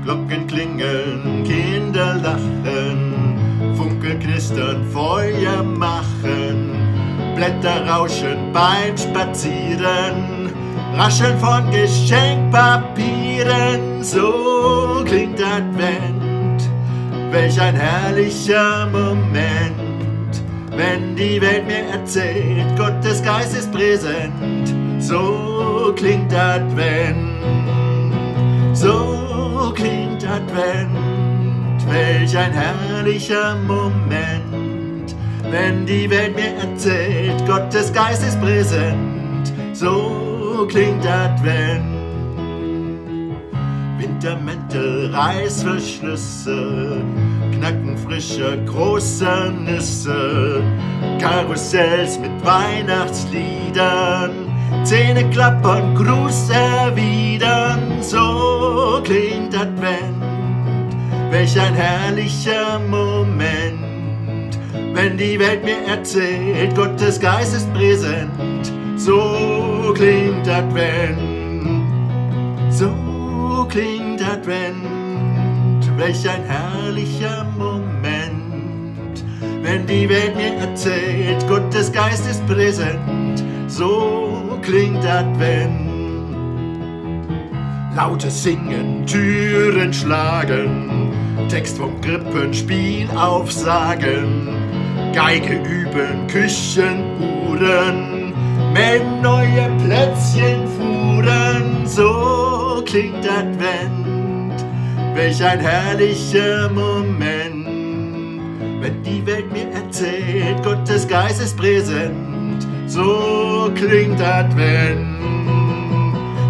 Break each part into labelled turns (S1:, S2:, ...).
S1: Glocken klingeln, Kinder lachen, Funken knistern, Feuer machen, Blätter rauschen beim Spazieren, Rascheln von Geschenkpapieren, so klingt Advent. Welch ein herrlicher Moment, wenn die Welt mir erzählt, Gottes Geist ist präsent, so klingt Advent. So klingt Advent, welch ein herrlicher Moment, wenn die Welt mir erzählt, Gottes Geist ist präsent, so klingt Advent. Wintermäntel, Reißverschlüsse, Knacken frischer, großer Nüsse, Karussells mit Weihnachtsliedern, Zähne klappern, Gruß erwidern, so klingt Advent. Welch ein herrlicher Moment, wenn die Welt mir erzählt, Gottes Geist ist präsent, so klingt Advent. So klingt Advent, welch ein herrlicher Moment, wenn die Welt mir erzählt, Gottes Geist ist präsent, so klingt Advent. Lautes Singen, Türen schlagen, Text vom Krippenspiel aufsagen, Geige üben, Küchenuhren, melden neue Plätzchen fuhren, so klingt Advent. Welch ein herrlicher Moment, wenn die Welt mir erzählt, Gottes Geist ist präsent, so klingt Advent.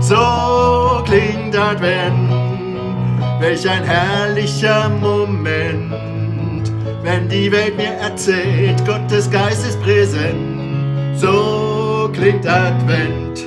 S1: So klingt Advent, welch ein herrlicher Moment, wenn die Welt mir erzählt, Gottes Geist ist präsent, so klingt Advent.